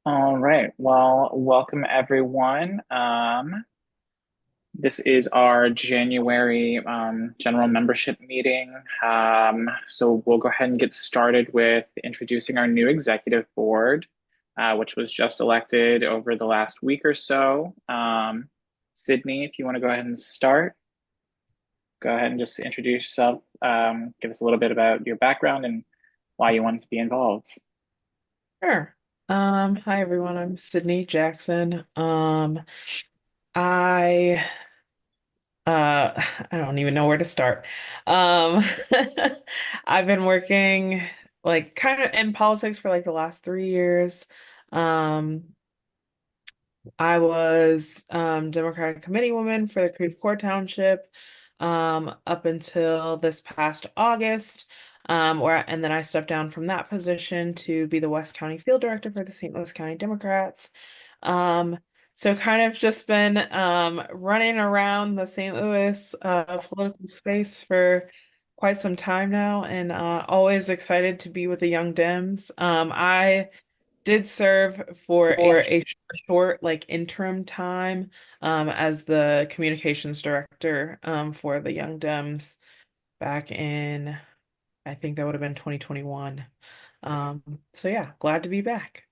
All right. Well, welcome everyone. This is our January general membership meeting. So we'll go ahead and get started with introducing our new executive board, which was just elected over the last week or so. Sydney, if you want to go ahead and start, go ahead and just introduce yourself. Give us a little bit about your background and why you wanted to be involved. Sure. Hi everyone, I'm Sydney Jackson. I I don't even know where to start. Um I've been working like kind of in politics for like the last 3 years. Um I was Democratic committee woman for the Creve Coeur Township up until this past August. And then I stepped down from that position to be the West County Field Director for the St. Louis County Democrats. Um, so kind of just been running around the St. Louis political space for quite some time now, and always excited to be with the Young Dems. I did serve for a short like interim time as the communications director for the Young Dems back in I think that would have been 2021. So yeah, glad to be back.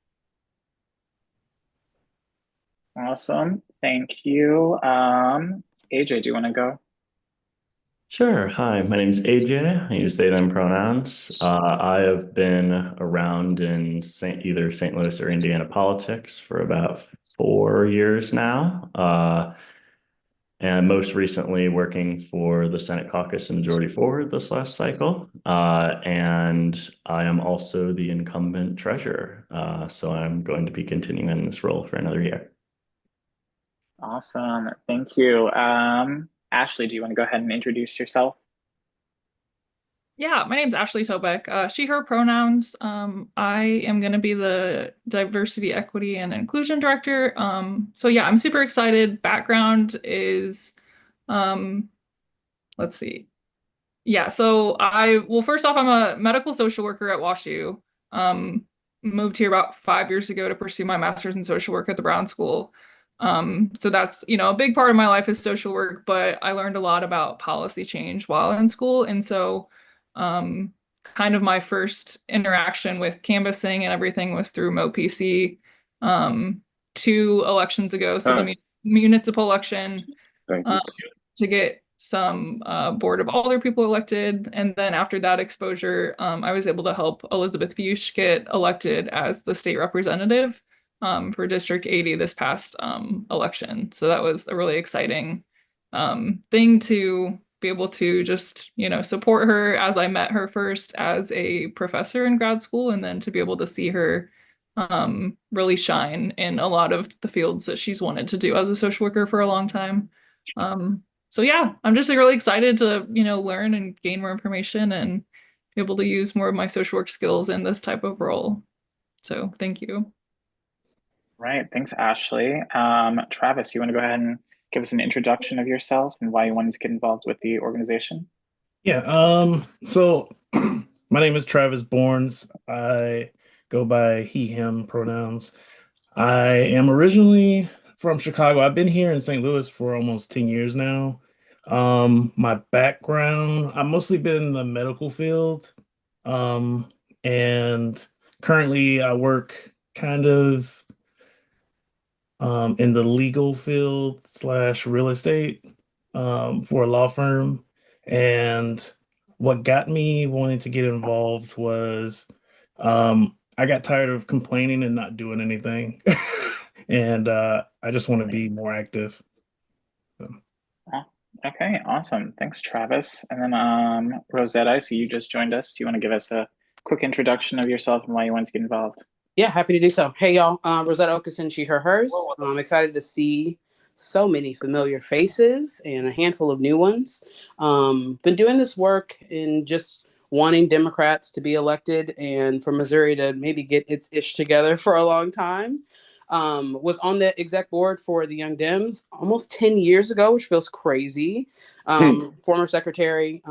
Awesome. Thank you. AJ, do you want to go? Sure. Hi, my name's AJ. I use they, them pronouns. I have been around in either St. Louis or Indiana politics for about 4 years now. And most recently working for the Senate Caucus and Majority Forward this last cycle. And I am also the incumbent treasurer. So I'm going to be continuing in this role for another year. Awesome. Thank you. Ashley, do you want to go ahead and introduce yourself? Yeah, my name's Ashley Tobeck. She, her pronouns. I am going to be the Diversity, Equity, and Inclusion Director. So yeah, I'm super excited. Background is, um, let's see. Yeah, so well, first off, I'm a medical social worker at WashU. Um, Moved here about 5 years ago to pursue my master's in social work at the Brown School. So that's, a big part of my life is social work, but I learned a lot about policy change while in school. And so, kind of my first interaction with canvassing and everything was through MoPC, 2 elections ago. So the municipal election, Thank um, to get some board of alder people elected. And then after that exposure, I was able to help Elizabeth Fuchs get elected as the state representative for District 80 this past election. So that was a really exciting thing to be able to just, support her as I met her first as a professor in grad school, and then to be able to see her really shine in a lot of the fields that she's wanted to do as a social worker for a long time. So yeah, I'm just really excited to, learn and gain more information and be able to use more of my social work skills in this type of role. So thank you. Right. Thanks, Ashley. Travis, you want to go ahead and give us an introduction of yourself and why you wanted to get involved with the organization? Yeah, so my name is Travis Bournes. I go by he, him pronouns. I am originally from Chicago. I've been here in St. Louis for almost 10 years now. My background, I've mostly been in the medical field. And currently I work kind of in the legal field slash real estate for a law firm. And what got me wanting to get involved was I got tired of complaining and not doing anything. And I just want to be more active. So, Oh, okay, awesome. Thanks, Travis. And then Rosetta, I see you just joined us. Do you want to give us a quick introduction of yourself and why you wanted to get involved? Yeah, happy to do so. Hey, y'all. Rosetta Okerson, she, her, hers. I'm excited to see so many familiar faces and a handful of new ones. Been doing this work in just wanting Democrats to be elected and for Missouri to maybe get its ish together for a long time. Was on the exec board for the Young Dems almost 10 years ago, which feels crazy. Former secretary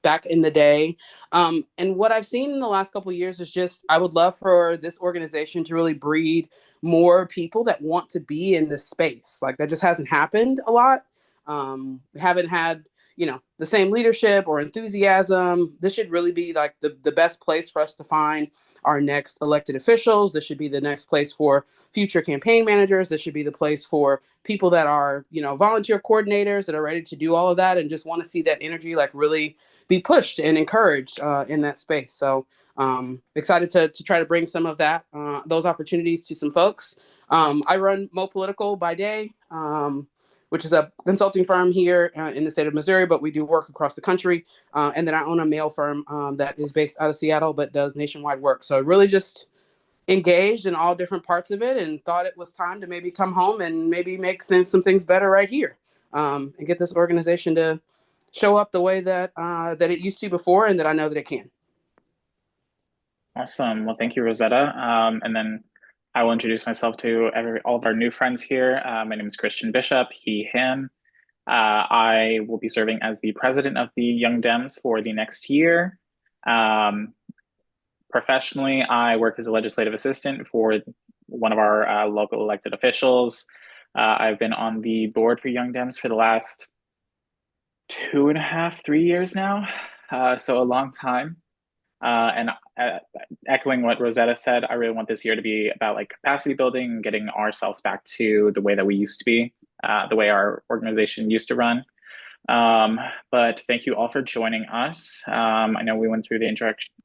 back in the day. And what I've seen in the last couple of years is just, I would love for this organization to really breed more people that want to be in this space. Like that just hasn't happened a lot. We haven't had, the same leadership or enthusiasm. This should really be like the best place for us to find our next elected officials. This should be the next place for future campaign managers. This should be the place for people that are, volunteer coordinators that are ready to do all of that and just want to see that energy like really be pushed and encouraged in that space. So excited to try to bring some of that, those opportunities to some folks. I run Mo Political by day, which is a consulting firm here in the state of Missouri, but we do work across the country. And then I own a mail firm that is based out of Seattle, but does nationwide work. So really just engaged in all different parts of it and thought it was time to maybe come home and maybe make some things better right here and get this organization to show up the way that that it used to before and that I know that it can. Awesome. Well, thank you, Rosetta. And then I will introduce myself to all of our new friends here. My name is Christian Bishop, he, him. I will be serving as the president of the Young Dems for the next year. Professionally, I work as a legislative assistant for one of our local elected officials. I've been on the board for Young Dems for the last 2.5, 3 years now, so a long time. And echoing what Rosetta said, I really want this year to be about like capacity building and getting ourselves back to the way that we used to be, the way our organization used to run. But thank you all for joining us. I know we went through the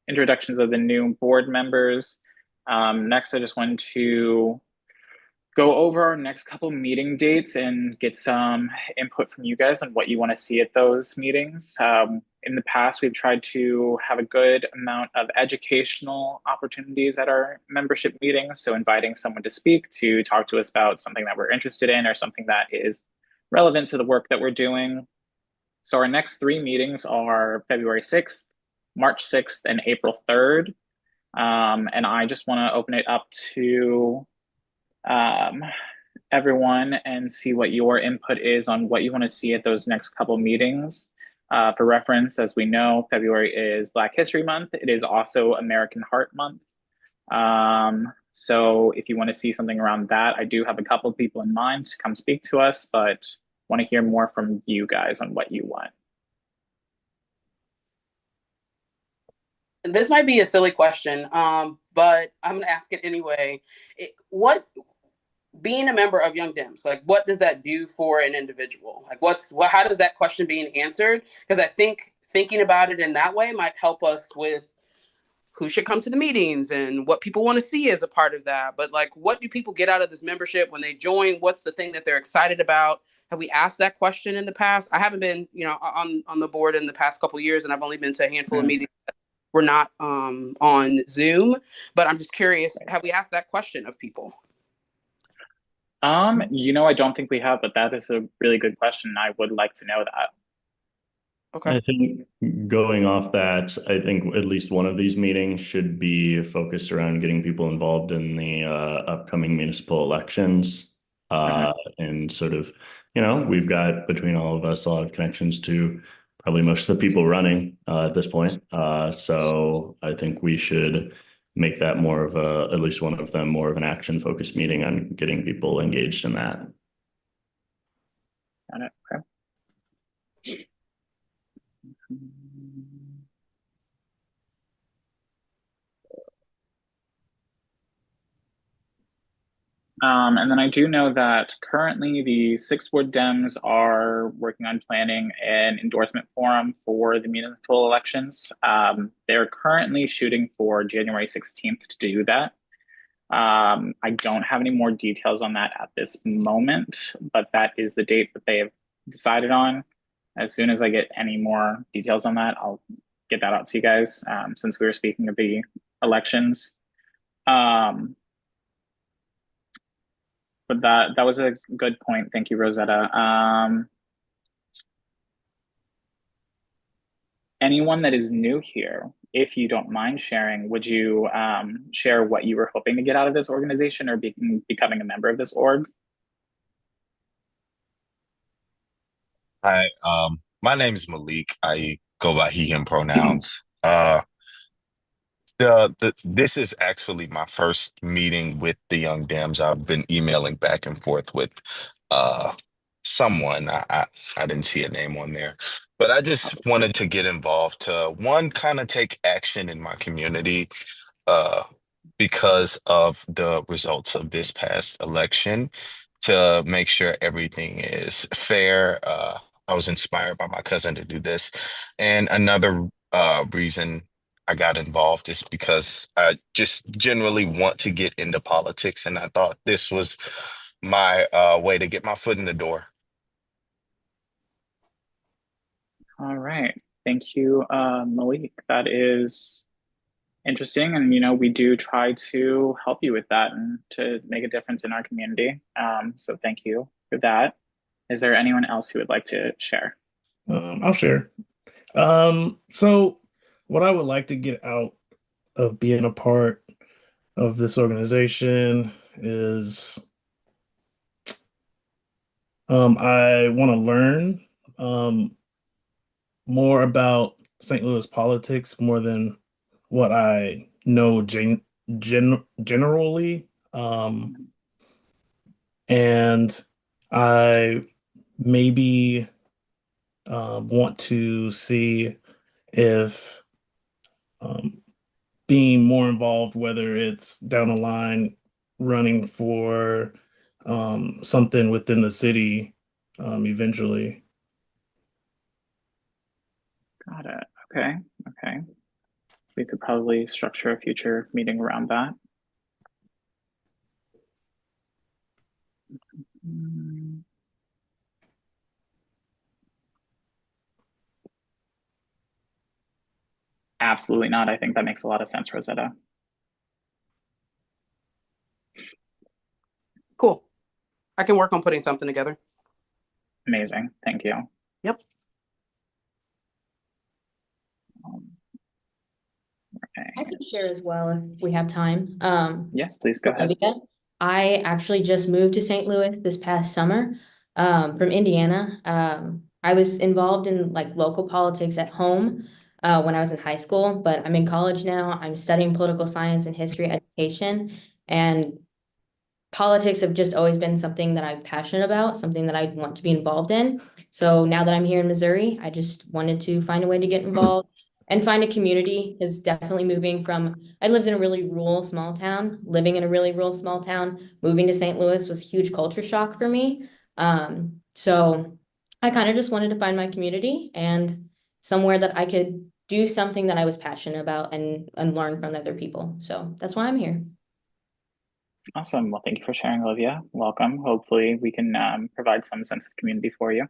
introductions of the new board members. Next, I just wanted to go over our next couple meeting dates and get some input from you guys on what you want to see at those meetings. In the past, we've tried to have a good amount of educational opportunities at our membership meetings. So inviting someone to speak, to talk to us about something that we're interested in or something that is relevant to the work that we're doing. So our next 3 meetings are February 6th, March 6th, and April 3rd. And I just want to open it up to everyone and see what your input is on what you want to see at those next couple meetings. For reference, as we know, February is Black History Month. It is also American Heart Month. So if you want to see something around that, I do have a couple of people in mind to come speak to us, but want to hear more from you guys on what you want. This might be a silly question, but I'm going to ask it anyway. What being a member of Young Dems, like what does that do for an individual? Like how does that question being answered? Because I think thinking about it in that way might help us with who should come to the meetings and what people want to see as a part of that. But like, what do people get out of this membership when they join? What's the thing that they're excited about? Have we asked that question in the past? I haven't been, on the board in the past couple of years, and I've only been to a handful of meetings. We're not on Zoom, but I'm just curious, have we asked that question of people? I don't think we have, but that is a really good question. I would like to know that. Okay. I think going off that, I think at least one of these meetings should be focused around getting people involved in the upcoming municipal elections. And sort of, we've got between all of us a lot of connections to probably most of the people running at this point. So I think we should make that more of at least one of them, more of an action-focused meeting on getting people engaged in that. Got it. Okay. And then I do know that currently the 6 Ward Dems are working on planning an endorsement forum for the municipal elections. They're currently shooting for January 16th to do that. I don't have any more details on that at this moment, but that is the date that they have decided on. As soon as I get any more details on that, I'll get that out to you guys, since we were speaking of the elections. But that was a good point. Thank you, Rosetta. Anyone that is new here, if you don't mind sharing, would you share what you were hoping to get out of this organization or becoming a member of this org? Hi, my name is Malik. I go by he, him pronouns. This is actually my first meeting with the Young Dems. I've been emailing back and forth with uh someone. I didn't see a name on there, but I just wanted to get involved to one kind of take action in my community uh because of the results of this past election to make sure everything is fair. I was inspired by my cousin to do this. And another reason I got involved is because I just generally want to get into politics, and I thought this was my way to get my foot in the door. All right. Thank you, Malik. That is interesting. And, we do try to help you with that and to make a difference in our community. So thank you for that. Is there anyone else who would like to share? I'll share. So what I would like to get out of being a part of this organization is I want to learn more about St. Louis politics more than what I know generally. And I maybe want to see if being more involved, whether it's down the line running for something within the city eventually. Got it. Okay. Okay. We could probably structure a future meeting around that. Absolutely not. I think that makes a lot of sense, Rosetta. Cool. I can work on putting something together. Amazing. Thank you. Yep. Okay. I can share as well if we have time. Yes, please go ahead. I actually just moved to St. Louis this past summer from Indiana. I was involved in like local politics at home when I was in high school, but I'm in college now. I'm studying political science and history education, and politics have just always been something that I'm passionate about, something that I want to be involved in. So now that I'm here in Missouri, I just wanted to find a way to get involved and find a community, because definitely I lived in a really rural small town, living in a really rural small town, moving to St. Louis was a huge culture shock for me. So I kind of just wanted to find my community and somewhere that I could do something that I was passionate about and learn from other people. So that's why I'm here. Awesome. Well, thank you for sharing, Olivia. Welcome. Hopefully we can provide some sense of community for you.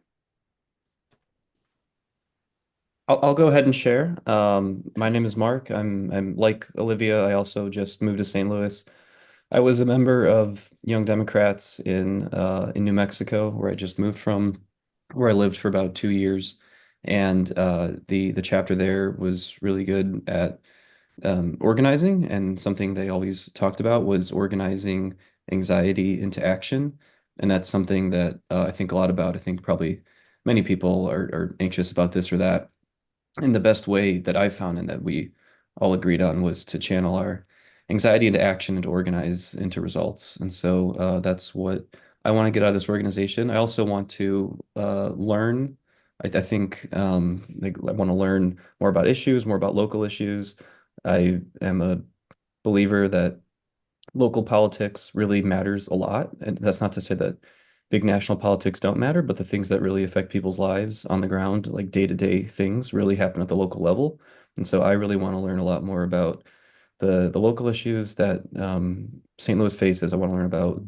I'll go ahead and share. My name is Mark. I'm like Olivia. I also just moved to St. Louis. I was a member of Young Democrats in New Mexico, where I just moved from, where I lived for about 2 years, and the chapter there was really good at organizing, and something they always talked about was organizing anxiety into action, and that's something that I think a lot about. I think probably many people are anxious about this or that. And the best way that I found and that we all agreed on was to channel our anxiety into action and to organize into results. And so that's what I want to get out of this organization. I also want to learn. I think like, I want to learn more about issues, more about local issues. I am a believer that local politics really matters a lot. And that's not to say that big national politics don't matter, but the things that really affect people's lives on the ground, like day-to-day things, really happen at the local level. And so I really want to learn a lot more about the local issues that St. Louis faces. I want to learn about,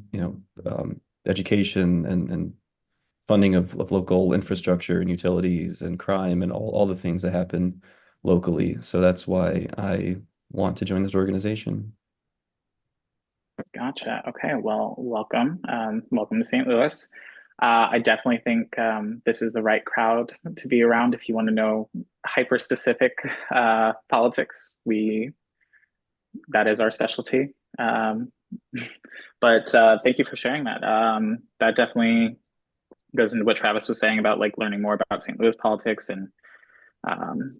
education and funding of local infrastructure and utilities and crime and all the things that happen locally. So that's why I want to join this organization. Gotcha. Okay. Well, welcome. Welcome to St. Louis. I definitely think this is the right crowd to be around if you want to know hyper specific politics. That is our specialty. But thank you for sharing that. That definitely goes into what Travis was saying about like learning more about St. Louis politics and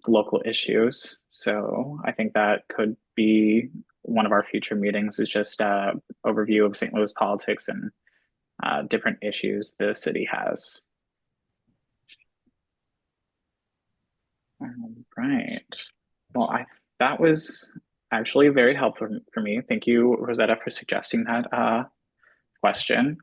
local issues. So I think that could be one of our future meetings is just overview of St. Louis politics and different issues the city has. Right. Well, that was actually very helpful for me. Thank you, Rosetta, for suggesting that question.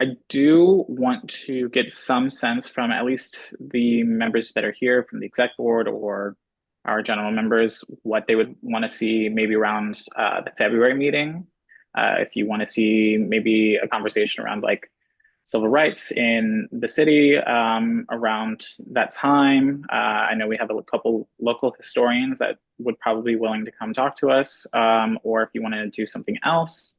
I do want to get some sense from at least the members that are here from the exec board or our general members what they would want to see maybe around the February meeting. If you want to see maybe a conversation around like civil rights in the city around that time. I know we have a couple local historians that would probably be willing to come talk to us, or if you want to do something else,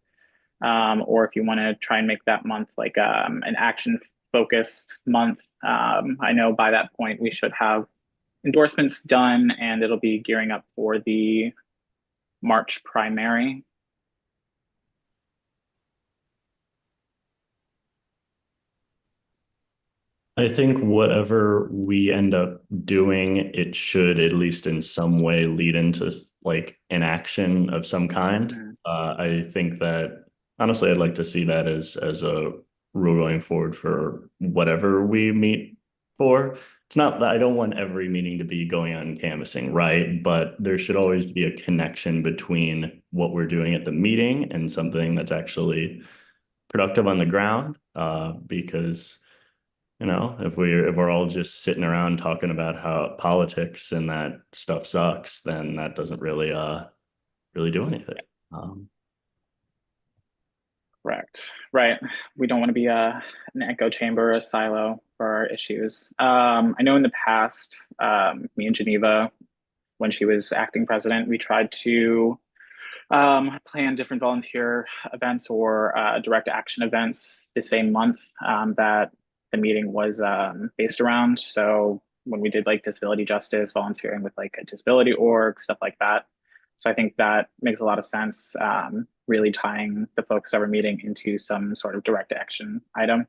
or if you want to try and make that month like an action focused month. I know by that point we should have endorsements done and it'll be gearing up for the March primary. I think whatever we end up doing, it should at least in some way lead into like an action of some kind. I think that honestly, I'd like to see that as a rule going forward for whatever we meet for. It's not that I don't want every meeting to be going out and canvassing, right? But there should always be a connection between what we're doing at the meeting and something that's actually productive on the ground. Because if we're all just sitting around talking about how politics and that stuff sucks, then that doesn't really do anything. Correct. Right. We don't want to be an echo chamber, a silo for our issues. I know in the past, me and Geneva, when she was acting president, we tried to plan different volunteer events or direct action events the same month that the meeting was based around. So when we did like disability justice, volunteering with like a disability org, stuff like that. So I think that makes a lot of sense, really tying the focus of our meeting into some sort of direct action item.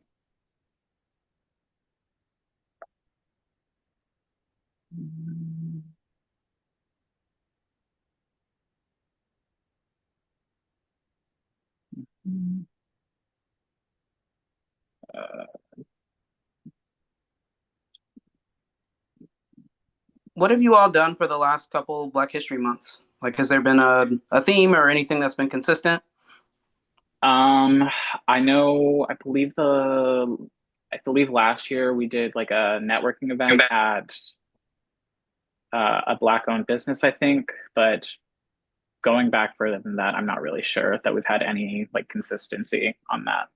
What have you all done for the last couple Black History Months? Like, has there been a theme or anything that's been consistent? I know, I believe last year we did like a networking event at a Black-owned business, I think, but going back further than that, I'm not really sure that we've had any like consistency on that.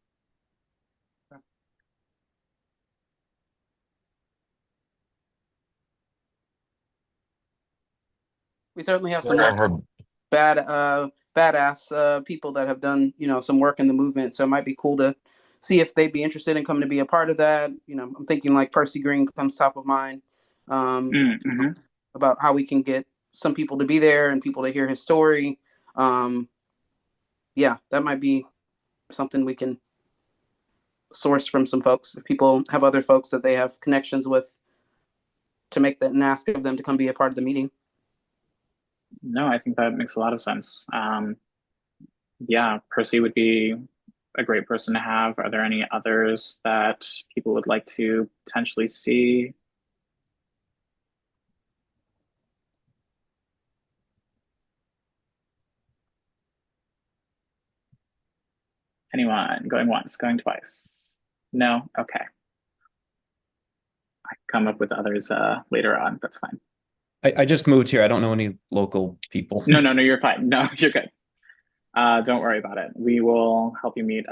We certainly have some Whatever. badass people that have done some work in the movement, so it might be cool to see if they'd be interested in coming to be a part of that. I'm thinking like Percy Green comes top of mind, about how we can get some people to be there and people to hear his story. Yeah, that might be something we can source from some folks if people have other folks that they have connections with, to make that and ask of them to come be a part of the meeting. No, I think that makes a lot of sense. Yeah, Percy would be a great person to have. Are there any others that people would like to potentially see? Anyone going once, going twice? No? Okay. I can come up with others later on. That's fine. I just moved here. I don't know any local people. No, you're fine. No, you're good. Don't worry about it. We will help you meet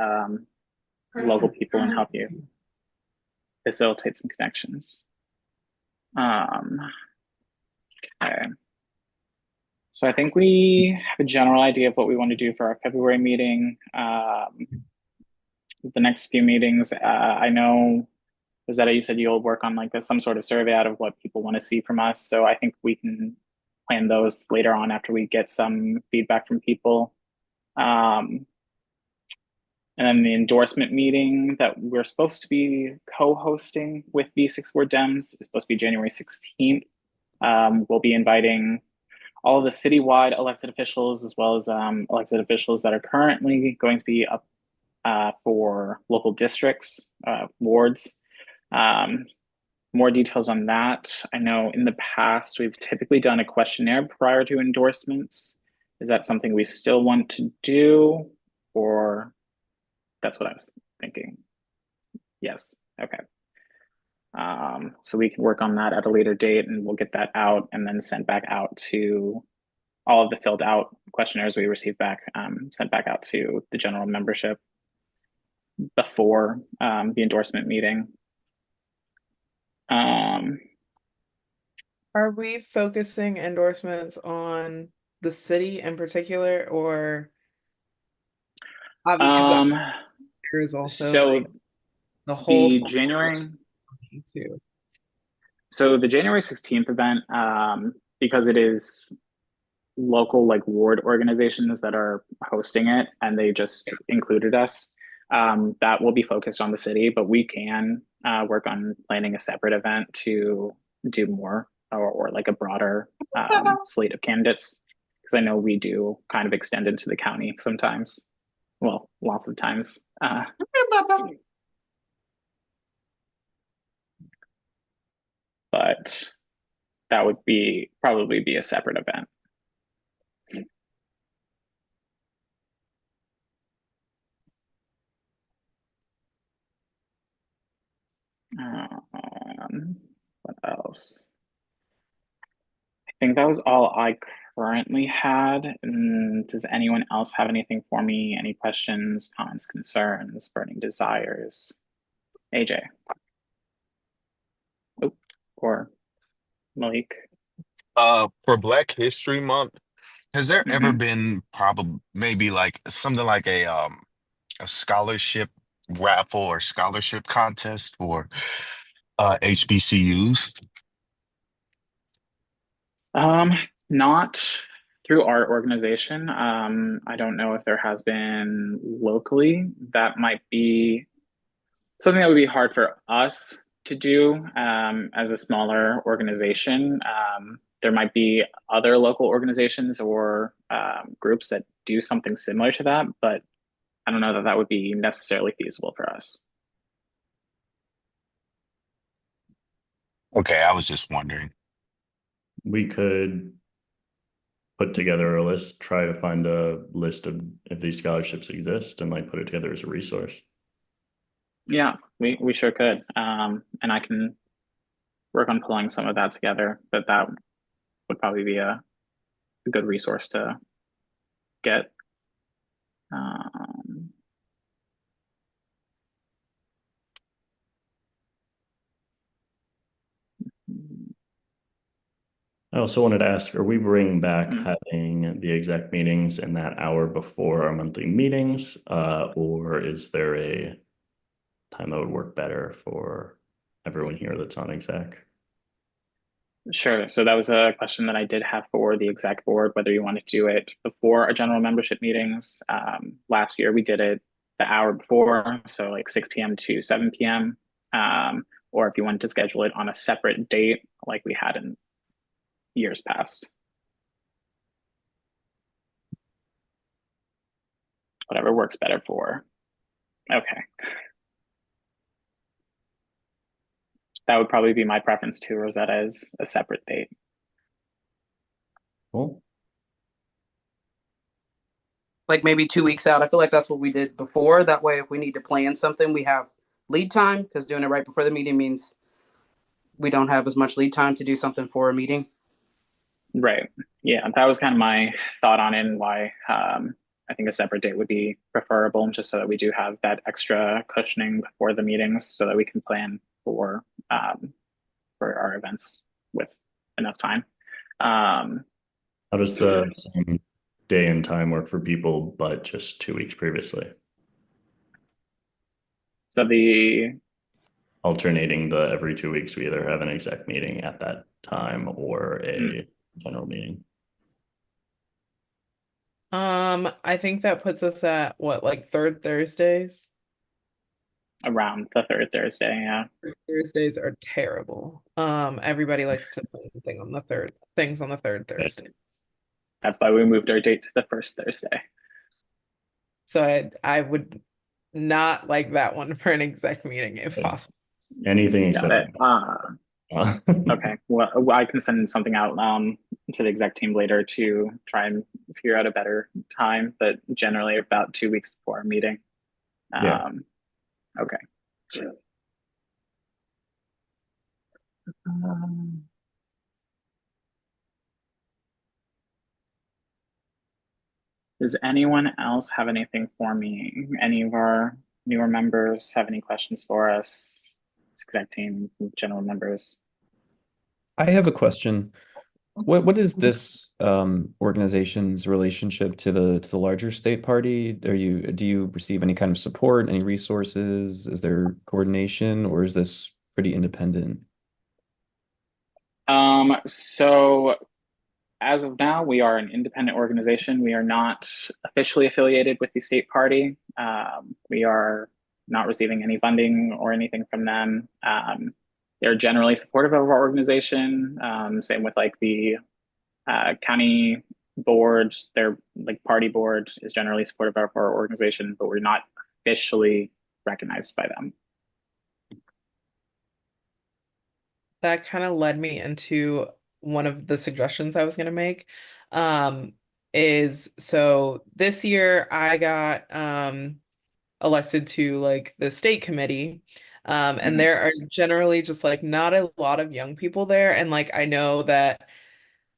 local people and help you facilitate some connections. Okay. So I think we have a general idea of what we want to do for our February meeting. the next few meetings. I know, Rosetta, you said you'll work on like some sort of survey out of what people want to see from us. So I think we can plan those later on after we get some feedback from people. And then the endorsement meeting that we're supposed to be co-hosting with V6 Ward Dems is supposed to be January 16th. We'll be inviting all of the citywide elected officials, as well as elected officials that are currently going to be up for local districts, wards. More details on that. I know in the past, we've typically done a questionnaire prior to endorsements. Is that something we still want to do, or that's what I was thinking? Yes, okay. So we can work on that at a later date, and we'll get that out and then sent back out to all of the filled out questionnaires we received back, sent back out to the general membership before the endorsement meeting. Are we focusing endorsements on the city in particular, or because there is also so like the whole the January too. So the January 16th event, because it is local like ward organizations that are hosting it and they just included us, that will be focused on the city, but we can work on planning a separate event to do more or like a broader slate of candidates. Because I know we do kind of extend into the county sometimes. Well, lots of times. But that would probably be a separate event. What else? I think that was all I currently had. And does anyone else have anything for me? Any questions, comments, concerns, burning desires? AJ. Oh, or Malik. For Black History Month, has there ever been probably maybe like something like a scholarship raffle or scholarship contest for HBCUs? Not through our organization. I don't know if there has been locally. That might be something that would be hard for us to do as a smaller organization. There might be other local organizations or groups that do something similar to that, but I don't know that that would be necessarily feasible for us. Okay, I was just wondering. We could put together a list, try to find a list of if these scholarships exist and like put it together as a resource. Yeah, we sure could. And I can work on pulling some of that together, but that would probably be a good resource to get. I also wanted to ask, are we bringing back having the exec meetings in that hour before our monthly meetings? Or is there a time that would work better for everyone here that's on exec? Sure. So that was a question that I did have for the exec board, whether you want to do it before our general membership meetings. Last year we did it the hour before, so like 6 p.m. to 7 p.m. Or if you wanted to schedule it on a separate date, like we had in years past. Whatever works better for. Okay. That would probably be my preference too, Rosetta, as a separate date. Cool. Like maybe 2 weeks out. I feel like that's what we did before. That way, if we need to plan something, we have lead time, because doing it right before the meeting means we don't have as much lead time to do something for a meeting. Right. Yeah, that was kind of my thought on it and why I think a separate date would be preferable, just so that we do have that extra cushioning before the meetings so that we can plan for our events with enough time. How does the same day and time work for people, but just 2 weeks previously? So the Alternating the every 2 weeks, we either have an exec meeting at that time or a general meeting. I think that puts us at what, like third Thursdays? around the third Thursday, yeah. Thursdays are terrible. Everybody likes to put things on the third Thursdays. That's why we moved our date to the first Thursday. So I would not like that one for an exec meeting if possible. Anything Got except. it. Okay. Well, I can send something out to the exec team later to try and figure out a better time, but generally about 2 weeks before our meeting. Yeah. Okay. Does anyone else have anything for me? Any of our newer members have any questions for us? Exec team, general members. I have a question. What is this organization's relationship to the larger state party? Do you receive any kind of support, any resources? Is there coordination, or is this pretty independent? So as of now, we are an independent organization. We are not officially affiliated with the state party. We are not receiving any funding or anything from them. They're generally supportive of our organization. Same with like the county board, their like party board is generally supportive of our organization, but we're not officially recognized by them. That kind of led me into one of the suggestions I was going to make. Is so this year I got elected to like the state committee. And there are generally just like not a lot of young people there. And like I know that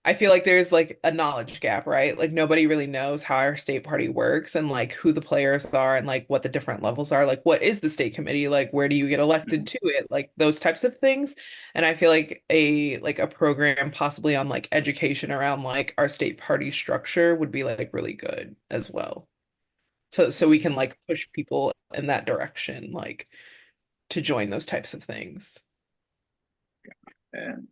I feel like there's like a knowledge gap, right? Like nobody really knows how our state party works and like who the players are and like what the different levels are. Like what is the state committee? Like where do you get elected to it? Like those types of things. And I feel like a program possibly on like education around like our state party structure would be like really good as well. So we can like push people in that direction, like to join those types of things. And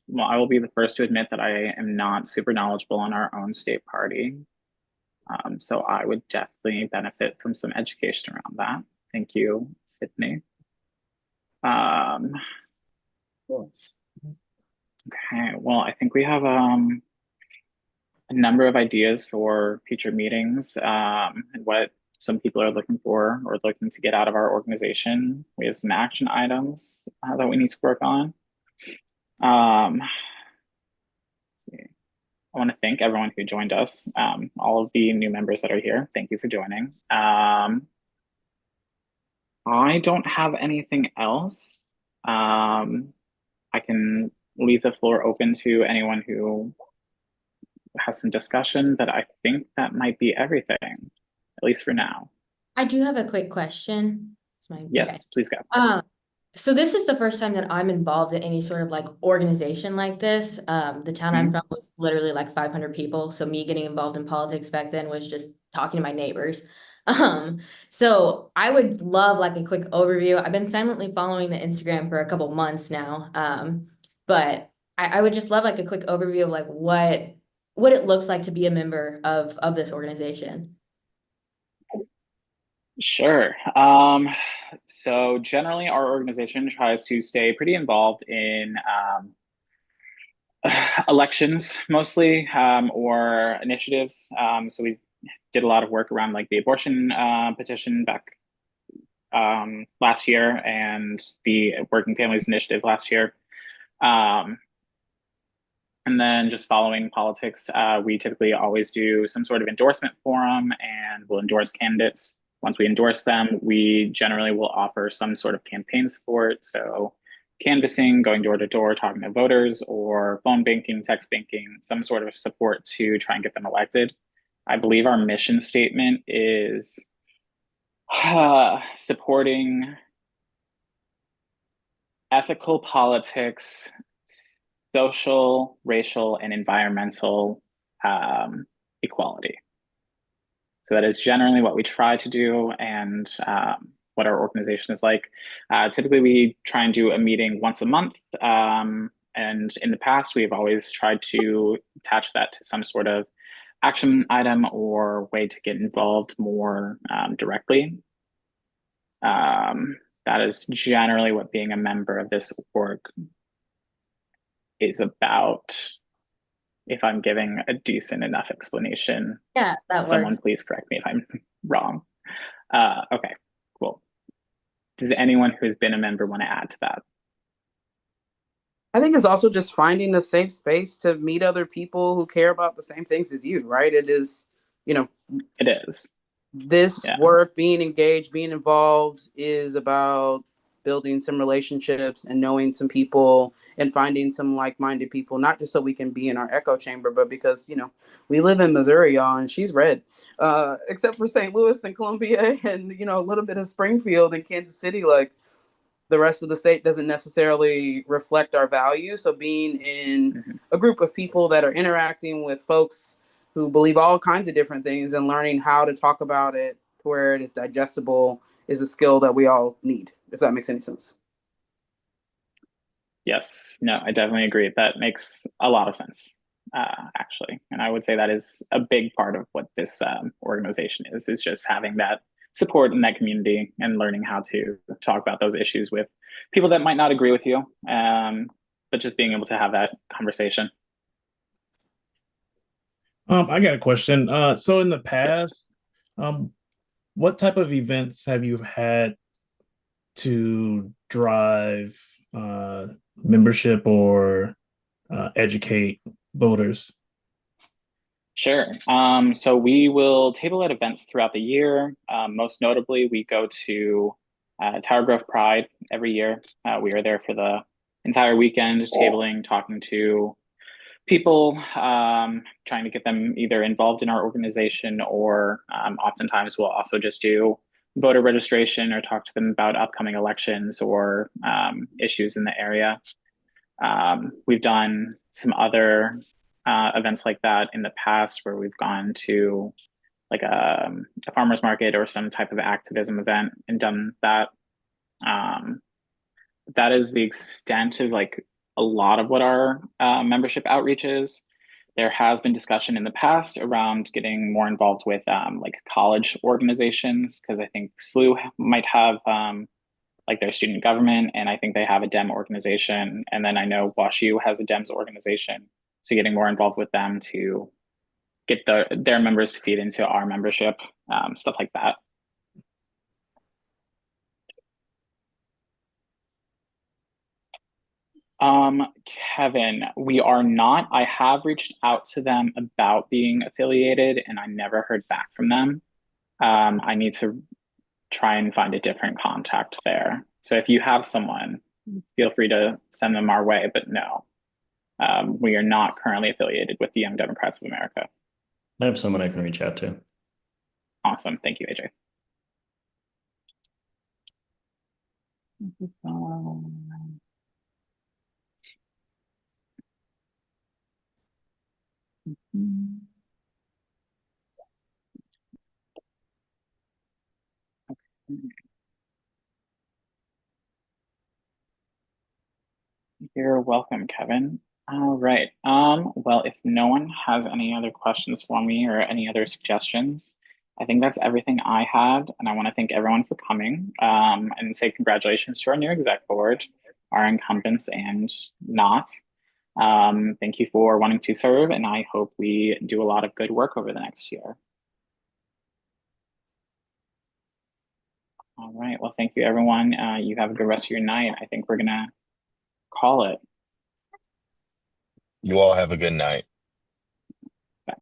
well, I will be the first to admit that I am not super knowledgeable on our own state party. So I would definitely benefit from some education around that. Thank you, Sydney. Okay, well, I think we have a number of ideas for future meetings and what some people are looking for or looking to get out of our organization. We have some action items that we need to work on. Let's see. I want to thank everyone who joined us, all of the new members that are here. Thank you for joining. I don't have anything else. I can leave the floor open to anyone who has some discussion, but I think that might be everything, at least for now. I do have a quick question. Yes, please go. So this is the first time that I'm involved in any sort of like organization like this. The town I'm from was literally like 500 people. So me getting involved in politics back then was just talking to my neighbors. So I would love like a quick overview. I've been silently following the Instagram for a couple months now. But I would just love like a quick overview of like what it looks like to be a member of this organization. Sure. So generally our organization tries to stay pretty involved in elections mostly, or initiatives. So we did a lot of work around like the abortion petition back last year and the Working Families Initiative last year. And then just following politics, we typically always do some sort of endorsement forum and we'll endorse candidates. Once we endorse them, we generally will offer some sort of campaign support. So canvassing, going door to door, talking to voters, or phone banking, text banking, some sort of support to try and get them elected. I believe our mission statement is supporting ethical politics, social, racial, and environmental equality. So that is generally what we try to do, and what our organization is like. Typically, we try and do a meeting once a month. And in the past, we've always tried to attach that to some sort of action item or way to get involved more directly. That is generally what being a member of this org is about. If I'm giving a decent enough explanation, Yeah, that someone works. please correct me if I'm wrong. Okay, cool. Does anyone who's been a member want to add to that? I think it's also just finding a safe space to meet other people who care about the same things as you, right? It is, It is. this Yeah. work, being engaged, being involved, is about building some relationships and knowing some people and finding some like-minded people, not just so we can be in our echo chamber, but because, we live in Missouri, y'all, and she's red. Except for St. Louis and Columbia and, a little bit of Springfield and Kansas City, like the rest of the state doesn't necessarily reflect our values. So being in a group of people that are interacting with folks who believe all kinds of different things and learning how to talk about it to where it is digestible is a skill that we all need, if that makes any sense. Yes, no, I definitely agree. That makes a lot of sense, actually. And I would say that is a big part of what this organization is just having that support in that community and learning how to talk about those issues with people that might not agree with you, but just being able to have that conversation. I got a question. So in the Yes. past, what type of events have you had to drive membership or educate voters? Sure. So we will table at events throughout the year. Most notably, we go to Tower Grove Pride every year. We are there for the entire weekend, tabling, talking to people, trying to get them either involved in our organization, or oftentimes we'll also just do voter registration or talk to them about upcoming elections or issues in the area. We've done some other events like that in the past where we've gone to like a farmer's market or some type of activism event and done that. That is the extent of like a lot of what our membership outreach is. There has been discussion in the past around getting more involved with like college organizations, because I think SLU might have like their student government, and I think they have a DEM organization. And then I know WashU has a DEMS organization. So getting more involved with them to get their members to feed into our membership, stuff like that. Kevin, we are not. I have reached out to them about being affiliated and I never heard back from them. I need to try and find a different contact there. So if you have someone, feel free to send them our way, but no, we are not currently affiliated with the Young Democrats of America. I have someone I can reach out to. Awesome. Thank you, AJ. You're welcome, Kevin. All right. Well, if no one has any other questions for me or any other suggestions, I think that's everything I had. And I want to thank everyone for coming, and say congratulations to our new exec board, our incumbents and not. Thank you for wanting to serve, and I hope we do a lot of good work over the next year. All right. Well, thank you, everyone. You have a good rest of your night. I think we're going to call it. You all have a good night.